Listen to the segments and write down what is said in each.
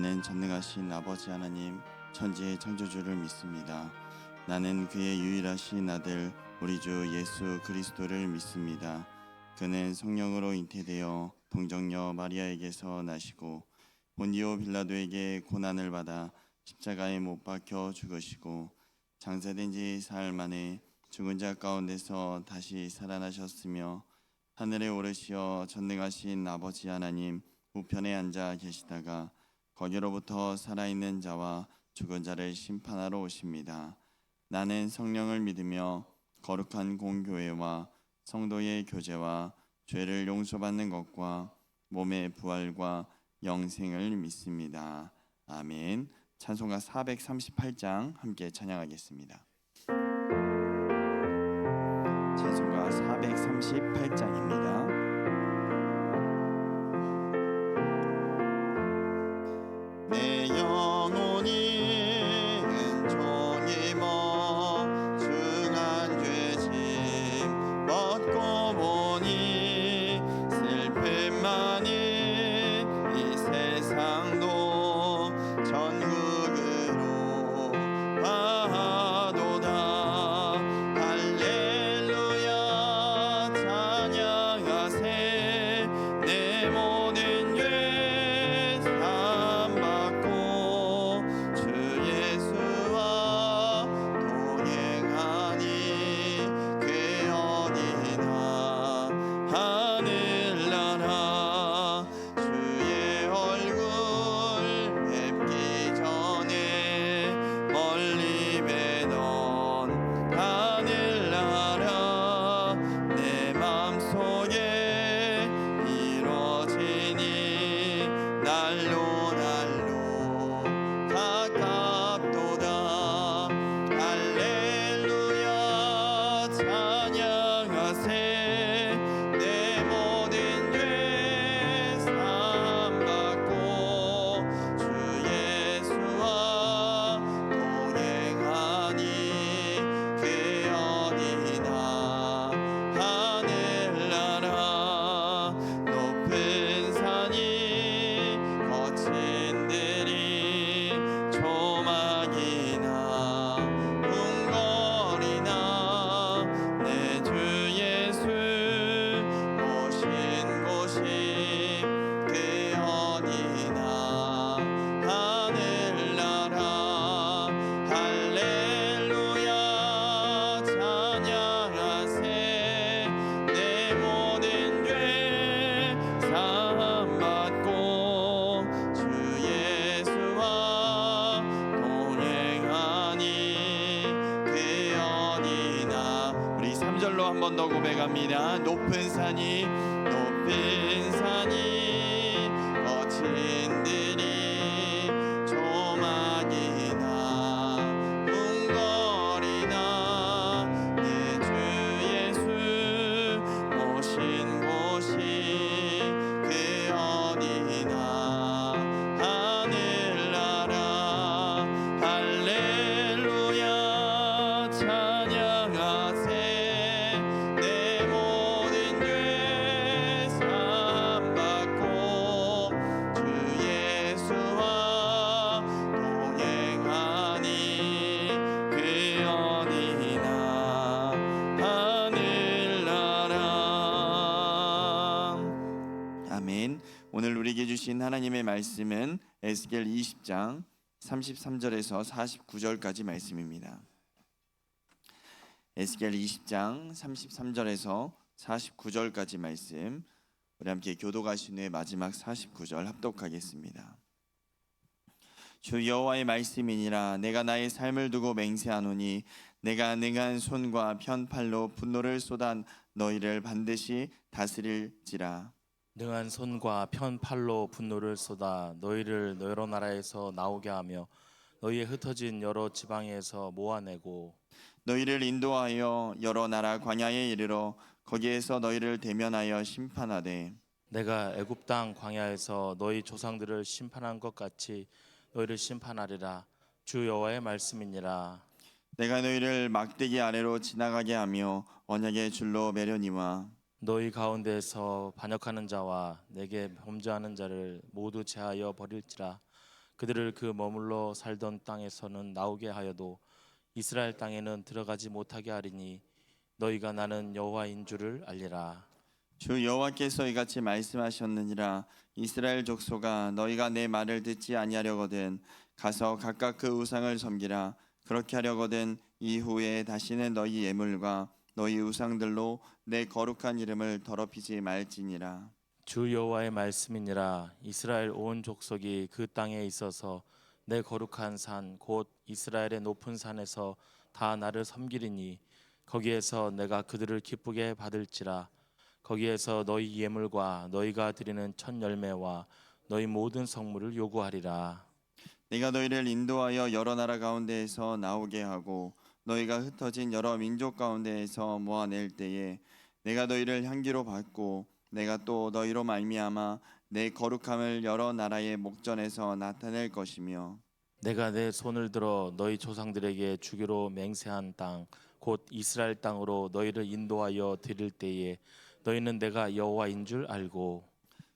나는 전능하신 아버지 하나님, 천지의 창조주를 믿습니다. 나는 그의 유일하신 아들 우리 주 예수 그리스도를 믿습니다. 그는 성령으로 잉태되어 동정녀 마리아에게서 나시고 본디오 빌라도에게 고난을 받아 십자가에 못 박혀 죽으시고 장사된 지 사흘 만에 죽은 자 가운데서 다시 살아나셨으며 하늘에 오르시어 전능하신 아버지 하나님 우편에 앉아 계시다가 거기로부터 살아있는 자와 죽은 자를 심판하러 오십니다. 나는 성령을 믿으며 거룩한 공교회와 성도의 교제와 죄를 용서받는 것과 몸의 부활과 영생을 믿습니다. 아멘. 찬송가 438장 함께 찬양하겠습니다. 찬송가 438장입니다. 내 영혼이 은총이 멍중한 죄짐 벗고 보니 슬픔만이 이 세상도 전국으로 가도다. 할렐루야 찬양하세. 내 모든 죄 사함받고 주 예수와 동행하니 쾌언이나. 하늘나라 주의 얼굴 뵙기 전에 멀리 뵈던 하늘나라 내 맘속에 이루어지니 날로 날로 가깝도다. 할렐루야 찬양하세. 내 모든 죄 사함받고 주 예수와 동행하니 쾌언이나. 하늘나라 높은 산이 거친 들이 조막이나 궁궐이나 내 주 예수 모신 곳이 쾌언이나. 하늘나라 할렐루야 찬양하세. 내 모든 죄 사함받고 주 예수와 동행하니 쾌언이나. 우리 3절로 한 번 더 고백합니다. 높은 산이 거친 들이 조막이나 궁궐이나 내 주 예수 모신 곳이 쾌언이나. 하늘나라 할렐루야 찬양하세. 내 모든 죄 사함받고 주 예수와 동행하니 쾌언이나. 하늘나라. 아멘. 오늘 우리에게 주신 하나님의 말씀은 에스겔 20장 33절에서 49절까지 말씀입니다. 에스겔 20장 33절에서 49절까지 말씀, 우리 함께 교독하신 후에 마지막 49절 합독하겠습니다. 주 여호와의 말씀이니라. 내가 나의 삶을 두고 맹세하노니 내가 능한 손과 편팔로 분노를 쏟아 너희를 반드시 다스릴지라. 능한 손과 편팔로 분노를 쏟아 너희를 여러 나라에서 나오게 하며 너희의 흩어진 여러 지방에서 모아내고 너희를 인도하여 여러 나라 광야에 이르러 거기에서 너희를 대면하여 심판하되 내가 애굽 땅 광야에서 너희 조상들을 심판한 것 같이 너희를 심판하리라. 주 여호와의 말씀이니라. 내가 너희를 막대기 아래로 지나가게 하며 언약의 줄로 매려니와 너희 가운데서 반역하는 자와 내게 범죄하는 자를 모두 제하여 버릴지라. 그들을 그 머물러 살던 땅에서는 나오게 하여도 이스라엘 땅에는 들어가지 못하게 하리니 너희가 나는 여호와인 줄을 알리라. 주 여호와께서 이같이 말씀하셨느니라. 이스라엘 족속아, 너희가 내 말을 듣지 아니하려거든 가서 각각 그 우상을 섬기라. 그렇게 하려거든 이후에 다시는 너희 예물과 너희 우상들로 내 거룩한 이름을 더럽히지 말지니라. 주 여호와의 말씀이니라. 이스라엘 온 족속이 그 땅에 있어서 내 거룩한 산 곧 이스라엘의 높은 산에서 다 나를 섬기리니 거기에서 내가 그들을 기쁘게 받을지라. 거기에서 너희 예물과 너희가 드리는 첫 열매와 너희 모든 성물을 요구하리라. 내가 너희를 인도하여 여러 나라 가운데에서 나오게 하고 너희가 흩어진 여러 민족 가운데에서 모아낼 때에 내가 너희를 향기로 받고 내가 또 너희로 말미암아 내 거룩함을 여러 나라의 목전에서 나타낼 것이며 내가 내 손을 들어 너희 조상들에게 주기로 맹세한 땅 곧 이스라엘 땅으로 너희를 인도하여 드릴 때에 너희는 내가 여호와인 줄 알고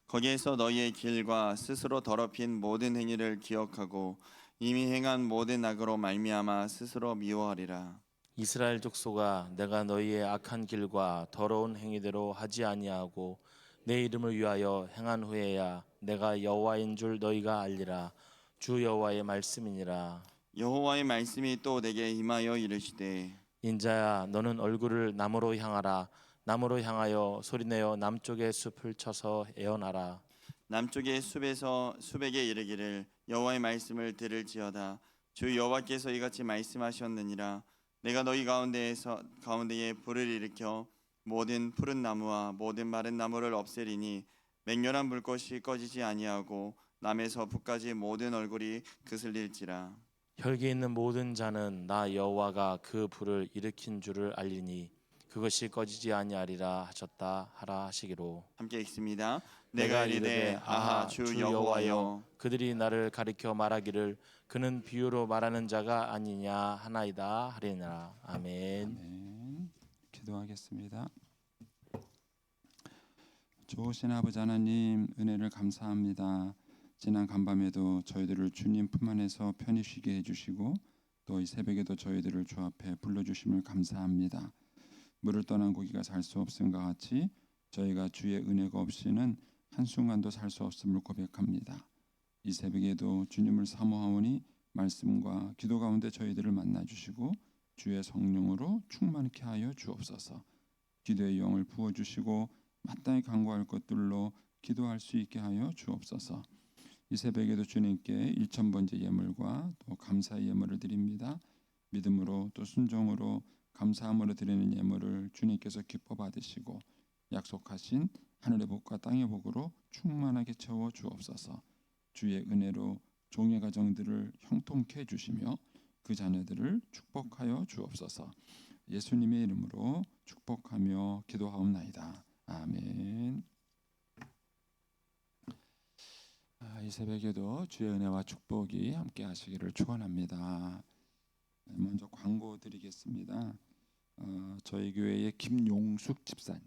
거기에서 너희의 길과 스스로 더럽힌 모든 행위를 기억하고 이미 행한 모든 악으로 말미암아 스스로 미워하리라. 이스라엘 족속아 내가 너희의 악한 길과 더러운 행위대로 하지 아니하고 내 이름을 위하여 행한 후에야 내가 여호와인 줄 너희가 알리라. 주 여호와의 말씀이니라. 여호와의 말씀이 또 내게 임하여 이르시되 인자야 너는 얼굴을 남으로 향하라. 남으로 향하여 소리내어 남쪽의 숲을 쳐서 애어나라. 남쪽의 숲에서 숲에게 이르기를 여호와의 말씀을 들을지어다. 주 여호와께서 이같이 말씀하셨느니라. 내가 너희 가운데에 불을 일으켜 모든 푸른 나무와 모든 마른 나무를 없애리니 맹렬한 불꽃이 꺼지지 아니하고 남에서 북까지 모든 얼굴이 그슬릴지라. 혈기 있는 모든 자는 나 여호와가 그 불을 일으킨 줄을 알리니 그것이 꺼지지 아니하리라 하셨다 하라 하시기로. 함께 읽습니다. 내가 내가 이르되 아하 주 여호와여 그들이 나를 가리켜 말하기를 그는 비유로 말하는 자가 아니냐 하나이다 하리라. 아멘. 아멘. 기도하겠습니다. 좋으신 아버지 하나님 은혜를 감사합니다. 지난 간밤에도 저희들을 주님 품 안에서 편히 쉬게 해주시고 또 이 새벽에도 저희들을 주 앞에 불러주심을 감사합니다. 물을 떠난 고기가 살 수 없음과 같이 저희가 주의 은혜가 없이는 한순간도 살 수 없음을 고백합니다. 이 새벽에도 주님을 사모하오니 말씀과 기도 가운데 저희들을 만나주시고 주의 성령으로 충만케 하여 주옵소서. 기도의 영을 부어주시고 마땅히 간구할 것들로 기도할 수 있게 하여 주옵소서. 이 새벽에도 주님께 1000번째 예물과 또 감사의 예물을 드립니다. 믿음으로 또 순종으로 감사함으로 드리는 예물을 주님께서 기뻐 받으시고 약속하신 하늘의 복과 땅의 복으로 충만하게 채워 주옵소서. 주의 은혜로 종의 가정들을 형통케 해주시며 그 자녀들을 축복하여 주옵소서. 예수님의 이름으로 축복하며 기도하옵나이다. 아멘. 이 새벽에도 주의 은혜와 축복이 함께 하시기를 축원합니다. 먼저 광고 드리겠습니다. 저희 교회에 김용숙 집사님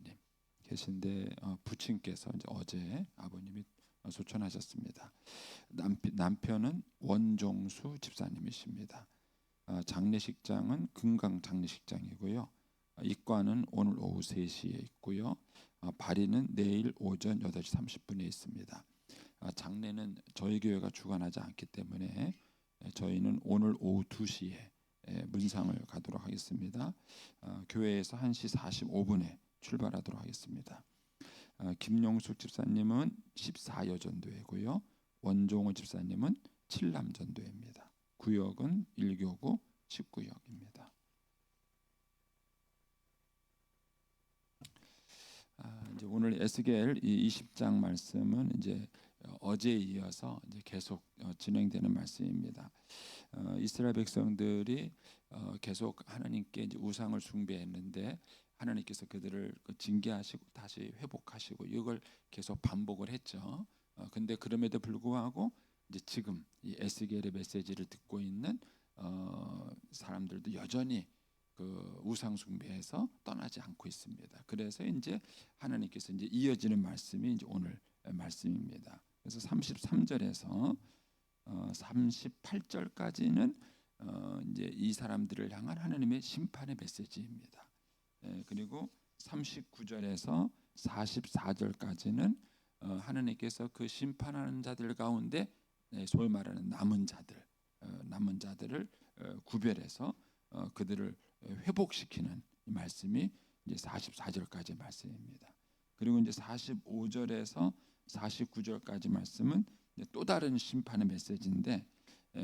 계신데 부친께서 이제 어제 아버님이 소천하셨습니다. 남편은 원종수 집사님이십니다. 장례식장은 금강 장례식장이고요. 입관은 오늘 오후 3시에 있고요. 발인은 내일 오전 8시 30분에 있습니다. 장례는 저희 교회가 주관하지 않기 때문에 저희는 오늘 오후 2시에 문상을 가도록 하겠습니다. 교회에서 1시 45분에 출발하도록 하겠습니다. 김용숙 집사님은 14여전도회고요. 원종호 집사님은 7남전도회입니다. 구역은 1교구 19역입니다. 이제 오늘 에스겔 20장 말씀은 이제 어제에 이어서 이제 계속 진행되는 말씀입니다. 이스라엘 백성들이 계속 하나님께 이제 우상을 숭배했는데 하나님께서 그들을 징계하시고 다시 회복하시고 이걸 계속 반복을 했죠. 근데 그럼에도 불구하고 이제 지금 이 에스겔의 메시지를 듣고 있는 사람들도 여전히 그 우상 숭배에서 떠나지 않고 있습니다. 그래서 이제 하나님께서 이제 이어지는 말씀이 이제 오늘 말씀입니다. 그래서 33절에서 38절까지는 이제 이 사람들을 향한 하나님의 심판의 메시지입니다. 그리고 39절에서 44절까지는 하나님께서 그 심판하는 자들 가운데 소위 말하는 남은 자들을 구별해서 그들을 회복시키는 이 말씀이 이제 44절까지 말씀입니다. 그리고 이제 45절에서 49절까지 말씀은 또 다른 심판의 메시지인데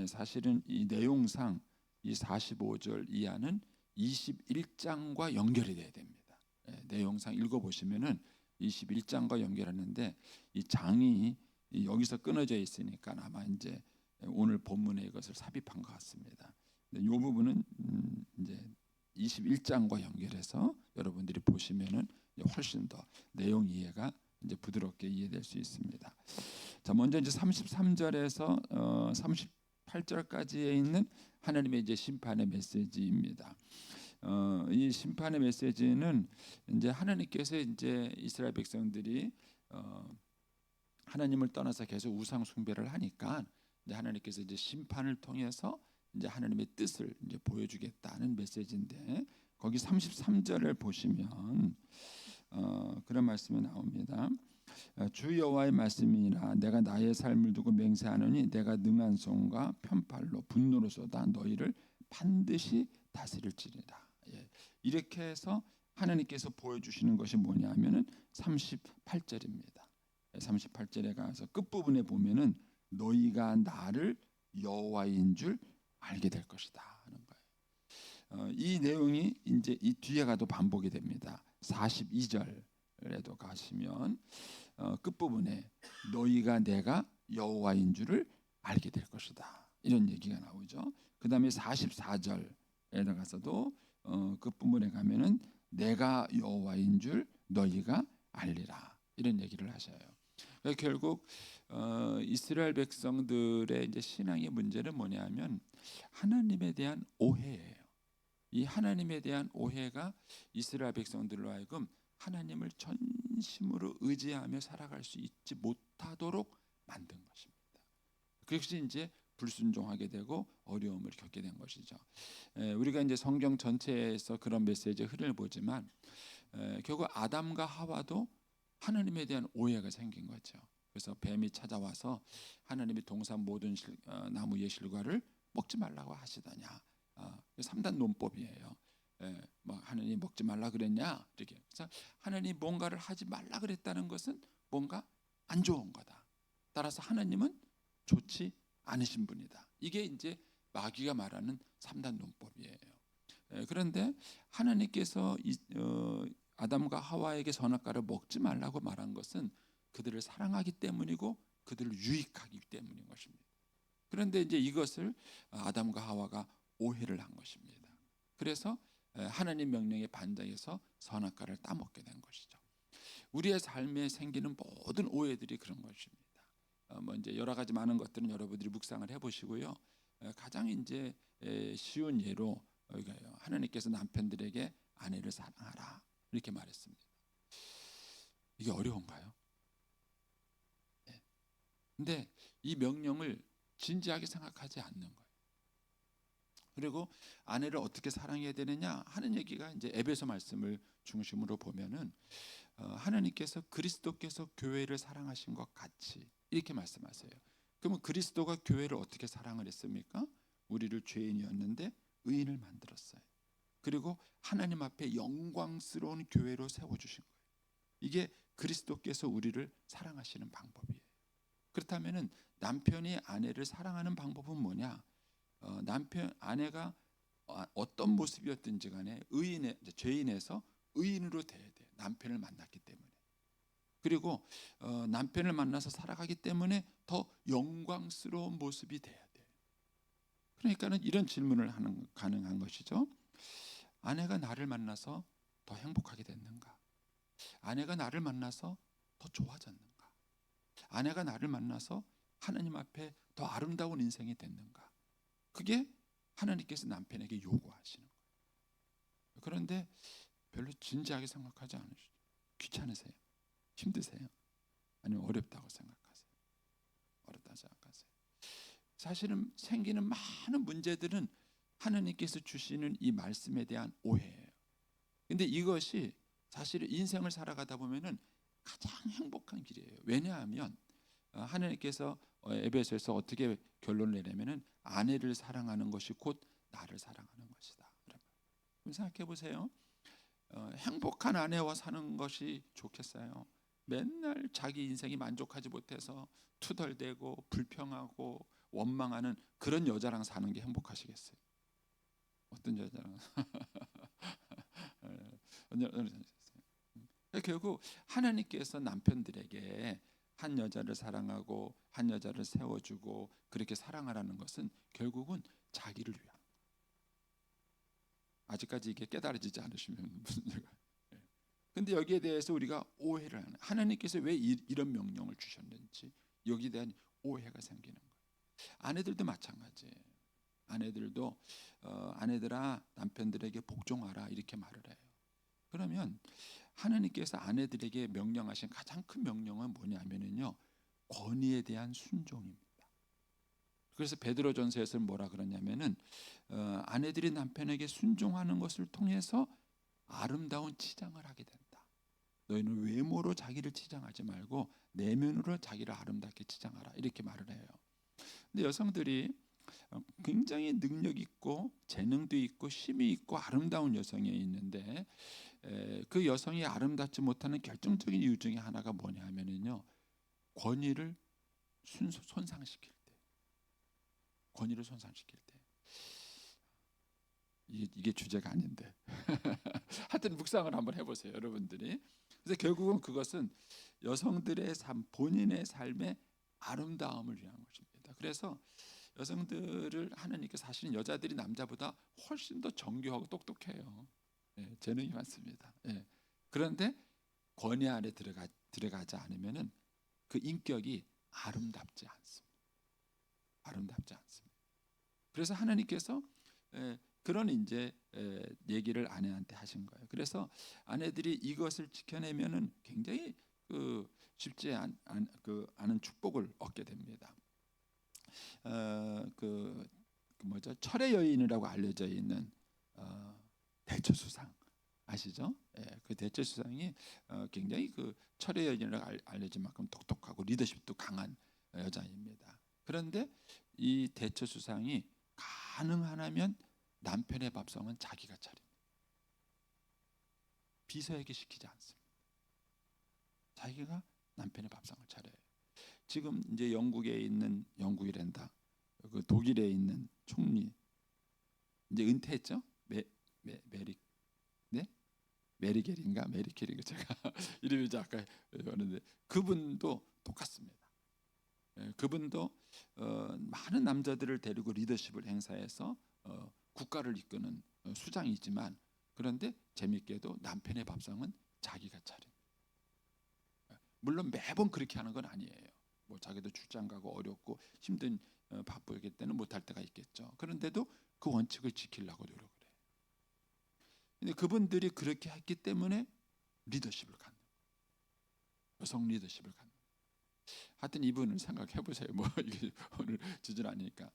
사실은 이 내용상 이 45절 이하는 21장과 연결이 돼야 됩니다. 내용상 읽어보시면은 21장과 연결하는데 이 장이 여기서 끊어져 있으니까 아마 이제 오늘 본문에 이것을 삽입한 것 같습니다. 이 부분은 이제 21장과 연결해서 여러분들이 보시면은 훨씬 더 내용 이해가 이제 부드럽게 이해될 수 있습니다. 자, 먼저 이제 33절에서 38절까지에 있는 하나님의 이제 심판의 메시지입니다. 이 심판의 메시지는 이제 하나님께서 이제 이스라엘 백성들이 하나님을 떠나서 계속 우상 숭배를 하니까 이제 하나님께서 이제 심판을 통해서 이제 하나님의 뜻을 이제 보여주겠다는 메시지인데 거기 33절을 보시면 그런 말씀이 나옵니다. 주 여호와의 말씀이니라 내가 나의 삶을 두고 맹세하노니 내가 능한 손과 편팔로 분노로 쏟아 너희를 반드시 다스릴지니라. 이렇게 해서 하나님께서 보여주시는 것이 뭐냐면은 38절입니다. 38절에 가서 끝부분에 보면은 너희가 나를 여호와인 줄 알게 될 것이다 하는 거예요. 이 내용이 이제 이 뒤에 가도 반복이 됩니다. 42절에도 가시면 끝부분에 너희가 내가 여호와인 줄을 알게 될 것이다 이런 얘기가 나오죠. 그 다음에 44절에 가서도 끝부분에 가면은 내가 여호와인 줄 너희가 알리라 이런 얘기를 하셔요. 결국 이스라엘 백성들의 이제 신앙의 문제는 뭐냐면 하나님에 대한 오해예요. 이 하나님에 대한 오해가 이스라엘 백성들로 하여금 하나님을 전심으로 의지하며 살아갈 수 있지 못하도록 만든 것입니다. 그것이 이제 불순종하게 되고 어려움을 겪게 된 것이죠. 우리가 이제 성경 전체에서 그런 메시지의 흐름을 보지만 결국 아담과 하와도 하나님에 대한 오해가 생긴 거죠. 그래서 뱀이 찾아와서 하나님이 동산 모든 나무의 실과를 먹지 말라고 하시더냐. 3단 논법이에요. 막 하나님 먹지 말라 그랬냐 이렇게. 그래서 하나님 뭔가를 하지 말라 그랬다는 것은 뭔가 안 좋은 거다. 따라서 하나님은 좋지 않으신 분이다. 이게 이제 마귀가 말하는 3단 논법이에요. 그런데 하나님께서 아담과 하와에게 선악과를 먹지 말라고 말한 것은 그들을 사랑하기 때문이고 그들을 유익하기 때문인 것입니다. 그런데 이제 이것을 아담과 하와가 오해를 한 것입니다. 그래서 하나님 명령에 반대해서 선악과를 따먹게 된 것이죠. 우리의 삶에 생기는 모든 오해들이 그런 것입니다. 뭐 이제 여러 가지 많은 것들은 여러분들이 묵상을 해보시고요. 가장 이제 쉬운 예로 하나님께서 남편들에게 아내를 사랑하라 이렇게 말했습니다. 이게 어려운가요? 네. 근데 이 명령을 진지하게 생각하지 않는 거예요. 그리고 아내를 어떻게 사랑해야 되느냐 하는 얘기가 이제 에베소 말씀을 중심으로 보면은 하나님께서 그리스도께서 교회를 사랑하신 것 같이 이렇게 말씀하세요. 그러면 그리스도가 교회를 어떻게 사랑을 했습니까? 우리를 죄인이었는데 의인을 만들었어요. 그리고 하나님 앞에 영광스러운 교회로 세워주신 거예요. 이게 그리스도께서 우리를 사랑하시는 방법이에요. 그렇다면은 남편이 아내를 사랑하는 방법은 뭐냐? 아내가 어떤 모습이었든지 간에 죄인에서 의인으로 돼야 돼. 남편을 만났기 때문에. 그리고 남편을 만나서 살아가기 때문에 더 영광스러운 모습이 돼야 돼. 그러니까는 이런 질문을 하는 가능한 것이죠. 아내가 나를 만나서 더 행복하게 됐는가? 아내가 나를 만나서 더 좋아졌는가? 아내가 나를 만나서 하나님 앞에 더 아름다운 인생이 됐는가? 그게 하나님께서 남편에게 요구하시는 거예요. 그런데 별로 진지하게 생각하지 않으시죠? 귀찮으세요? 힘드세요? 아니면 어렵다고 생각하세요? 어렵다고 생각하세요? 사실은 생기는 많은 문제들은 하나님께서 주시는 이 말씀에 대한 오해예요. 근데 이것이 사실 인생을 살아가다 보면은 가장 행복한 길이에요. 왜냐하면 하나님께서 에베소에서 어떻게 결론을 내냐면은 아내를 사랑하는 것이 곧 나를 사랑하는 것이다. 그럼 생각해 보세요. 행복한 아내와 사는 것이 좋겠어요? 맨날 자기 인생이 만족하지 못해서 투덜대고 불평하고 원망하는 그런 여자랑 사는 게 행복하시겠어요? 어떤 여자랑? 결국 하나님께서 남편들에게 한 여자를 사랑하고 한 여자를 세워주고 그렇게 사랑하라는 것은 결국은 자기를 위한. 아직까지 이게 깨달아지지 않으시면 무슨 얘가? 근데 여기에 대해서 우리가 오해를 하는, 하나님께서 왜 이런 명령을 주셨는지 여기에 대한 오해가 생기는 거예요. 아내들도 마찬가지예요. 아내들도 아내들아 남편들에게 복종하라 이렇게 말을 해요. 그러면 하나님께서 아내들에게 명령하신 가장 큰 명령은 뭐냐면요, 권위에 대한 순종입니다. 그래서 베드로전서에서 뭐라 그러냐면은 아내들이 남편에게 순종하는 것을 통해서 아름다운 치장을 하게 된다. 너희는 외모로 자기를 치장하지 말고 내면으로 자기를 아름답게 치장하라 이렇게 말을 해요. 근데 여성들이 굉장히 능력 있고 재능도 있고 힘이 있고 아름다운 여성이 있는데 그 여성이 아름답지 못하는 결정적인 이유 중에 하나가 뭐냐면요, 권위를 손상시킬 때, 권위를 손상시킬 때. 이게 주제가 아닌데 하여튼 묵상을 한번 해보세요 여러분들이. 그래서 결국은 그것은 여성들의 삶, 본인의 삶의 아름다움을 위한 것입니다. 그래서 여성들을 하나님께서 사실은 여자들이 남자보다 훨씬 더 정교하고 똑똑해요. 재능이 많습니다. 그런데 권위 안에 들어가지 않으면은 그 인격이 아름답지 않습니다. 아름답지 않습니다. 그래서 하나님께서 그런 이제 얘기를 아내한테 하신 거예요. 그래서 아내들이 이것을 지켜내면은 굉장히 쉽지 않은 축복을 얻게 됩니다. 뭐죠? 철의 여인이라고 알려져 있는 대처수상 아시죠? 그 대처수상이 굉장히 철의 여인이라고 알려진 만큼 똑똑하고 리더십도 강한 여자입니다. 그런데 이 대처수상이 가능하면 남편의 밥상은 자기가 차립니다. 비서에게 시키지 않습니다. 자기가 남편의 밥상을 차려요. 지금 이제 영국이란다. 그 독일에 있는 총리 이제 은퇴했죠? 메리켈인가 메리켈인가 제가 이름이 아까 하는데 그분도 똑같습니다. 그분도 많은 남자들을 데리고 리더십을 행사해서 국가를 이끄는 수장이지만 그런데 재밌게도 남편의 밥상은 자기가 차린. 물론 매번 그렇게 하는 건 아니에요. 뭐 자기도 출장 가고 어렵고 힘든 바쁘기 때는 못할 때가 있겠죠. 그런데도 그 원칙을 지키려고 노력을 해요. 근데 그분들이 그렇게 했기 때문에 리더십을 갖는, 여성 리더십을 갖는. 하여튼 이분을 생각해 보세요. 뭐 이게 오늘 주제는 아니니까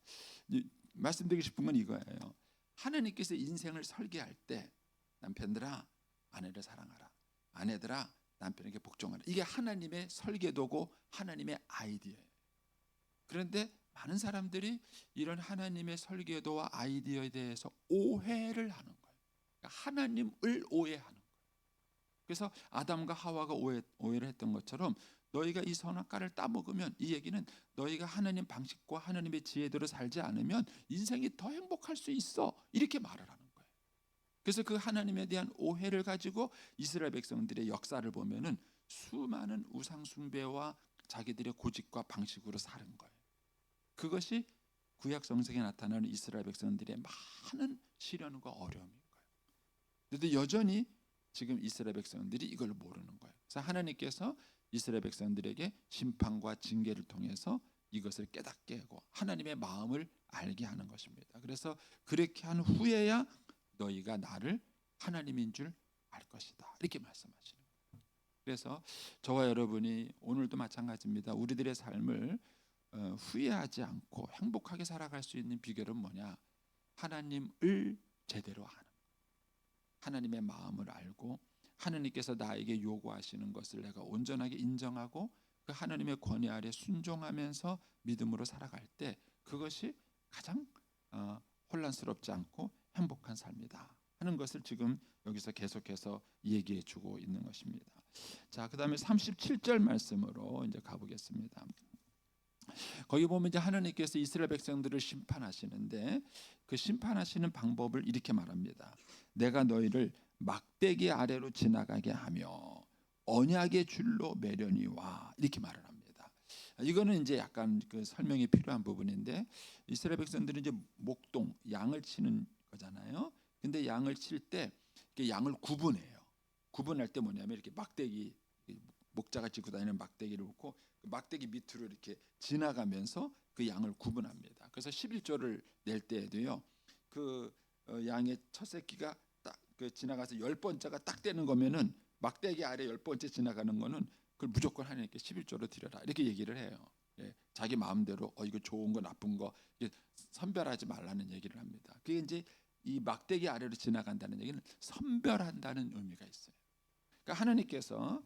말씀드리고 싶은 건 이거예요. 하나님께서 인생을 설계할 때 남편들아 아내를 사랑하라, 아내들아 남편에게 복종하라. 이게 하나님의 설계도고 하나님의 아이디어예요. 그런데 많은 사람들이 이런 하나님의 설계도와 아이디어에 대해서 오해를 하는 거예요. 그러니까 하나님을 오해하는 거예요. 그래서 아담과 하와가 오해를 했던 것처럼 너희가 이 선악과를 따먹으면, 이 얘기는 너희가 하나님 방식과 하나님의 지혜대로 살지 않으면 인생이 더 행복할 수 있어, 이렇게 말을 하는 거예요. 그래서 그 하나님에 대한 오해를 가지고 이스라엘 백성들의 역사를 보면은 수많은 우상 숭배와 자기들의 고집과 방식으로 사는 거예요. 그것이 구약 성경에 나타나는 이스라엘 백성들의 많은 시련과 어려움인 거예요. 그런데 여전히 지금 이스라엘 백성들이 이걸 모르는 거예요. 그래서 하나님께서 이스라엘 백성들에게 심판과 징계를 통해서 이것을 깨닫게 하고 하나님의 마음을 알게 하는 것입니다. 그래서 그렇게 한 후에야 너희가 나를 하나님인 줄 알 것이다, 이렇게 말씀하시는 거예요. 그래서 저와 여러분이 오늘도 마찬가지입니다. 우리들의 삶을 후회하지 않고 행복하게 살아갈 수 있는 비결은 뭐냐? 하나님을 제대로 아는, 하나님의 마음을 알고 하나님께서 나에게 요구하시는 것을 내가 온전하게 인정하고 그 하나님의 권위 아래 순종하면서 믿음으로 살아갈 때 그것이 가장 혼란스럽지 않고 행복한 삶이다 하는 것을 지금 여기서 계속해서 얘기해 주고 있는 것입니다. 자, 그다음에 37절 말씀으로 이제 가보겠습니다. 거기 보면 이제 하나님께서 이스라엘 백성들을 심판하시는데 그 심판하시는 방법을 이렇게 말합니다. 내가 너희를 막대기 아래로 지나가게 하며 언약의 줄로 매려니와 이렇게 말을 합니다. 이거는 이제 약간 그 설명이 필요한 부분인데 이스라엘 백성들은 이제 목동 양을 치는 거잖아요. 근데 양을 칠 때 양을 구분해요. 구분할 때 뭐냐면 이렇게 막대기 목자가 짚고 다니는 막대기를 놓고 그 막대기 밑으로 이렇게 지나가면서 그 양을 구분합니다. 그래서 11조를 낼 때에도요. 그 양의 첫 새끼가 딱 그 지나가서 10번째가 딱 되는 거면은 막대기 아래 10번째 지나가는 거는 그걸 무조건 하나님께 11조로 드려라 이렇게 얘기를 해요. 예, 자기 마음대로 이거 좋은 거 나쁜 거 선별하지 말라는 얘기를 합니다. 그게 이제 이 막대기 아래로 지나간다는 얘기는 선별한다는 의미가 있어요. 그러니까 하나님께서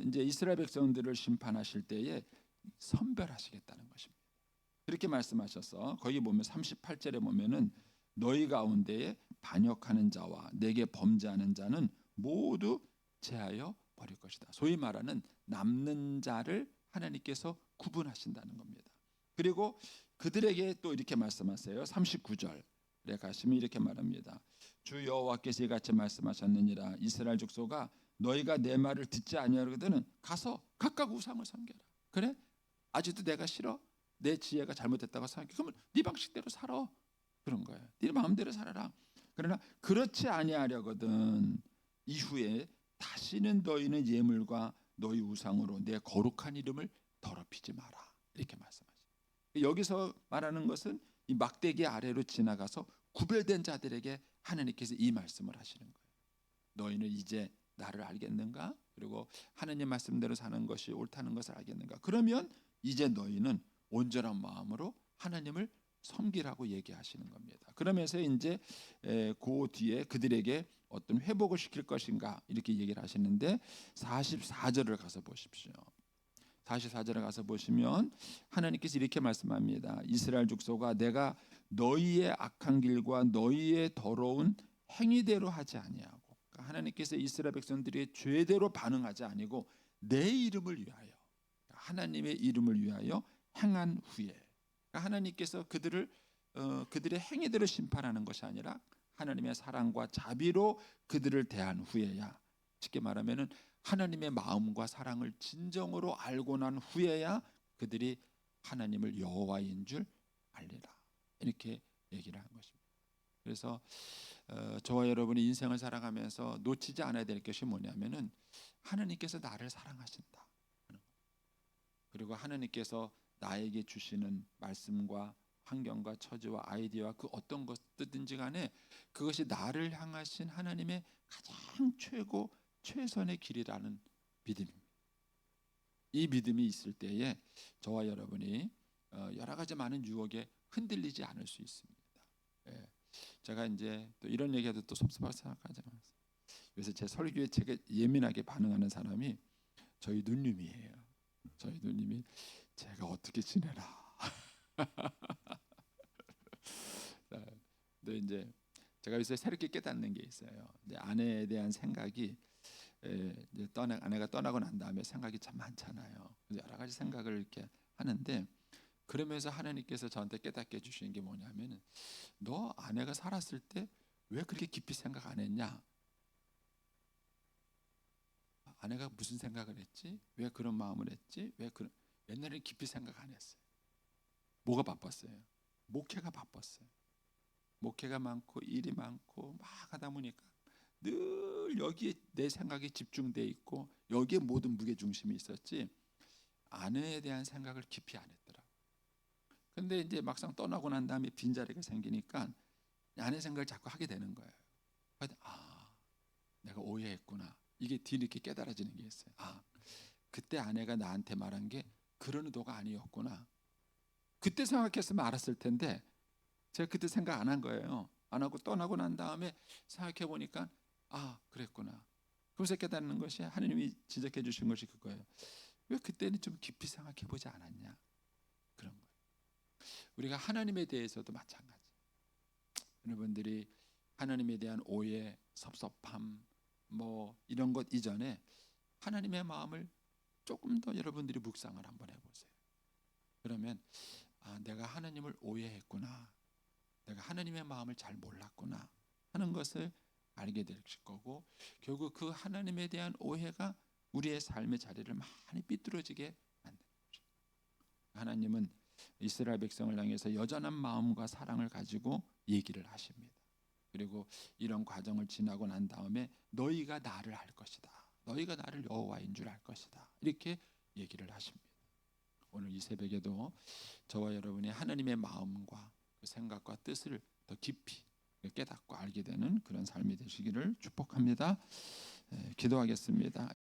이제 이스라엘 백성들을 심판하실 때에 선별하시겠다는 것입니다. 그렇게 말씀하셔서 거기 보면 38절에 보면은 너희 가운데에 반역하는 자와 내게 범죄하는 자는 모두 제하여 버릴 것이다. 소위 말하는 남는 자를 하나님께서 구분하신다는 겁니다. 그리고 그들에게 또 이렇게 말씀하세요. 39절에 가시면 이렇게 말합니다. 주 여호와께서 이같이 말씀하셨느니라 이스라엘 족속아 너희가 내 말을 듣지 아니하거든은 가서 각각 우상을 섬겨라. 그래? 아직도 내가 싫어? 내 지혜가 잘못됐다고 생각해. 그러면 네 방식대로 살아. 그런 거예요. 네 마음대로 살아라. 그러나 그렇지 아니하려거든 이후에 다시는 너희는 예물과 너희 우상으로 내 거룩한 이름을 더럽히지 마라. 이렇게 말씀하시죠. 여기서 말하는 것은 이 막대기 아래로 지나가서 구별된 자들에게 하나님께서 이 말씀을 하시는 거예요. 너희는 이제 나를 알겠는가? 그리고 하나님 말씀대로 사는 것이 옳다는 것을 알겠는가? 그러면 이제 너희는 온전한 마음으로 하나님을 섬기라고 얘기하시는 겁니다. 그러면서 이제 그 뒤에 그들에게 어떤 회복을 시킬 것인가 이렇게 얘기를 하시는데 44절을 가서 보십시오. 44절에 가서 보시면 하나님께서 이렇게 말씀합니다. 이스라엘 족속아 내가 너희의 악한 길과 너희의 더러운 행위대로 하지 아니하고 그러니까 하나님께서 이스라엘 백성들의 죄대로 반응하지 아니고 내 이름을 위하여 하나님의 이름을 위하여 행한 후에 그러니까 하나님께서 그들의 행위대로 심판하는 것이 아니라 하나님의 사랑과 자비로 그들을 대한 후에야 쉽게 말하면은 하나님의 마음과 사랑을 진정으로 알고 난 후에야 그들이 하나님을 여호와인 줄 알리라 이렇게 얘기를 한 것입니다. 그래서 저와 여러분이 인생을 살아가면서 놓치지 않아야 될 것이 뭐냐면은 하나님께서 나를 사랑하신다. 그리고 하나님께서 나에게 주시는 말씀과 환경과 처지와 아이디어와 그 어떤 것이든지 간에 그것이 나를 향하신 하나님의 가장 최고 최선의 길이라는 믿음입니다. 이 믿음이 있을 때에 저와 여러분이 여러 가지 많은 유혹에 흔들리지 않을 수 있습니다. 예. 제가 이제 또 이런 얘기해도 또 섭섭하게 생각하지 마세요. 요새 제 설교에 제가 예민하게 반응하는 사람이 저희 누님이에요. 저희 누님이 제가 어떻게 지내라. 근데 이제 제가 요새 새롭게 깨닫는 게 있어요. 이제 아내에 대한 생각이 이제 아내가 떠나고 난 다음에 생각이 참 많잖아요. 여러 가지 생각을 이렇게 하는데 그러면서 하나님께서 저한테 깨닫게 해주시는 게 뭐냐면 너 아내가 살았을 때 왜 그렇게 깊이 생각 안 했냐? 아내가 무슨 생각을 했지? 왜 그런 마음을 했지? 왜 그런 옛날에 깊이 생각 안 했어요. 뭐가 바빴어요? 목회가 바빴어요. 목회가 많고 일이 많고 막 하다 보니까 늘 여기에 내 생각이 집중돼 있고 여기에 모든 무게 중심이 있었지 아내에 대한 생각을 깊이 안 했더라. 근데 이제 막상 떠나고 난 다음에 빈자리가 생기니까 아내 생각을 자꾸 하게 되는 거예요. 내가 오해했구나. 이게 뒤늦게 깨달아지는 게 있어요. 그때 아내가 나한테 말한 게 그런 의도가 아니었구나. 그때 생각했으면 알았을 텐데 제가 그때 생각 안 한 거예요. 안 하고 떠나고 난 다음에 생각해 보니까 아, 그랬구나. 그래서 깨닫는 것이 하나님이 지적해 주신 것이 그거예요. 왜 그때는 좀 깊이 생각해 보지 않았냐, 그런 거예요. 우리가 하나님에 대해서도 마찬가지. 여러분들이 하나님에 대한 오해, 섭섭함 뭐 이런 것 이전에 하나님의 마음을 조금 더 여러분들이 묵상을 한번 해보세요. 그러면 아, 내가 하나님을 오해했구나, 내가 하나님의 마음을 잘 몰랐구나 하는 것을 알게 되실 거고, 결국 그 하나님에 대한 오해가 우리의 삶의 자리를 많이 삐뚤어지게 만드는 거죠. 하나님은 이스라엘 백성을 향해서 여전한 마음과 사랑을 가지고 얘기를 하십니다. 그리고 이런 과정을 지나고 난 다음에 너희가 나를 알 것이다, 너희가 나를 여호와인 줄 알 것이다, 이렇게 얘기를 하십니다. 오늘 이 새벽에도 저와 여러분이 하나님의 마음과 그 생각과 뜻을 더 깊이 깨닫고 알게 되는 그런 삶이 되시기를 축복합니다. 기도하겠습니다.